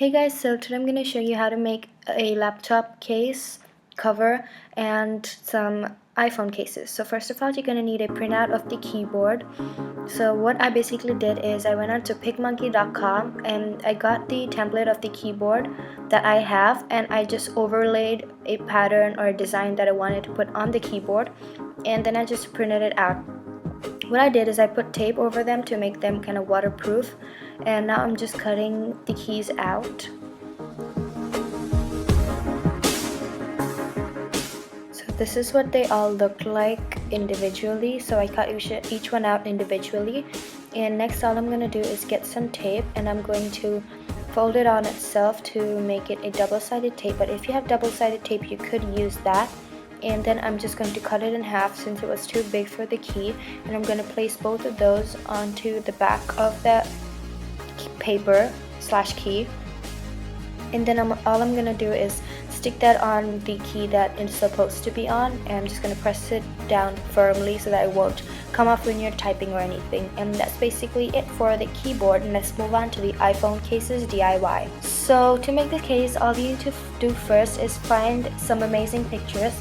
Hey guys, so today I'm going to show you how to make a laptop case cover and some iPhone cases. So first of all, you're going to need a printout of the keyboard. So what I basically did is I went on to picmonkey.com and I got the template of the keyboard that I have, and I just overlaid a pattern or a design that I wanted to put on the keyboard, and then I just printed it out. What I did is I put tape over them to make them kind of waterproof, and now I'm just cutting the keys out. So this is what they all look like individually, so I cut each one out individually. And next, all I'm going to do is get some tape, and I'm going to fold it on itself to make it a double-sided tape, but if you have double-sided tape you could use that. And then I'm just going to cut it in half since it was too big for the key, and I'm going to place both of those onto the back of that paper / key. And then all I'm going to do is stick that on the key that it's supposed to be on, and I'm just going to press it down firmly so that it won't come off when you're typing or anything. And that's basically it for the keyboard. And let's move on to the iPhone cases DIY. So to make the case, all you need to do first is find some amazing pictures.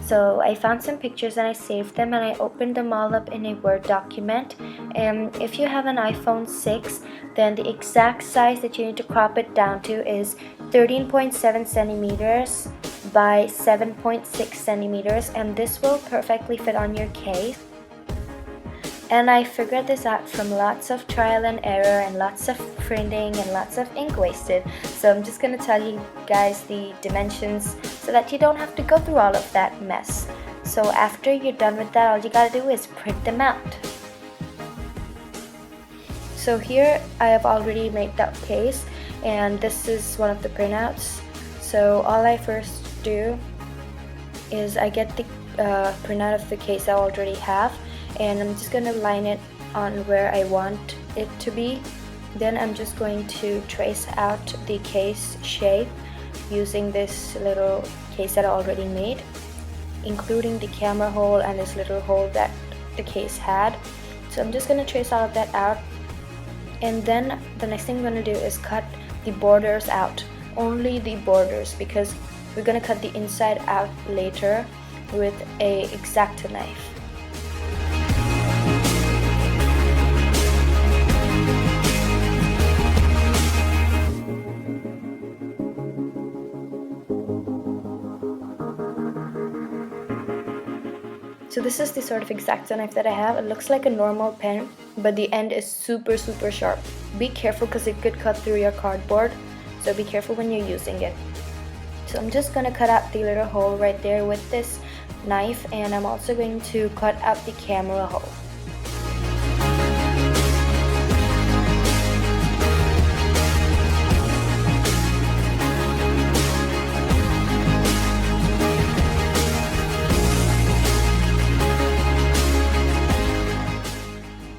So I found some pictures and I saved them, and I opened them all up in a Word document. And if you have an iPhone 6, then the exact size that you need to crop it down to is 13.7 centimeters by 7.6 centimeters, and this will perfectly fit on your case. And I figured this out from lots of trial and error and lots of printing and lots of ink wasted. So I'm just going to tell you guys the dimensions so that you don't have to go through all of that mess. So after you're done with that, all you gotta do is print them out. So here I have already made that case, and this is one of the printouts. So all I first do is I get the printout of the case I already have, and I'm just going to line it on where I want it to be. Then I'm just going to trace out the case shape using this little case that I already made, including the camera hole and this little hole that the case had. So I'm just going to trace all of that out, and then the next thing I'm going to do is cut the borders out, only the borders, because we're going to cut the inside out later with a X-Acto knife. So this is the sort of X-Acto knife that I have. It looks like a normal pen, but the end is super sharp. Be careful because it could cut through your cardboard, so be careful when you're using it. So I'm just going to cut out the little hole right there with this knife, and I'm also going to cut out the camera hole.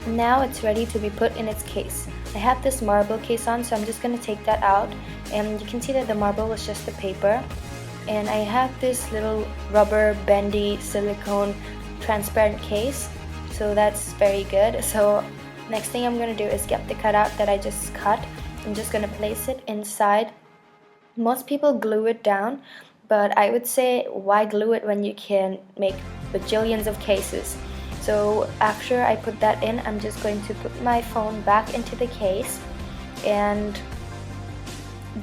Now it's ready to be put in its case. I have this marble case on, so I'm just going to take that out, and you can see that the marble was just the paper. And I have this little rubber bendy silicone transparent case, so that's very good. So next thing I'm going to do is get the cutout that I just cut. I'm just going to place it inside. Most people glue it down, but I would say why glue it when you can make bajillions of cases. So after I put that in, I'm just going to put my phone back into the case, and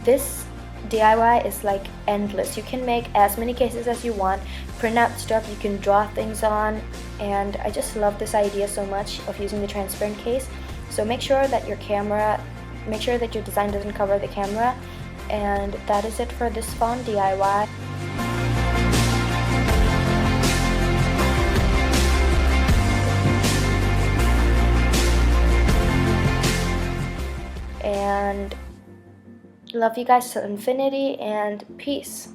this DIY is like endless. You can make as many cases as you want, print out stuff you can draw things on, and I just love this idea so much of using the transparent case. So make sure that your design doesn't cover the camera, and that is it for this phone DIY. And love you guys to infinity, and peace.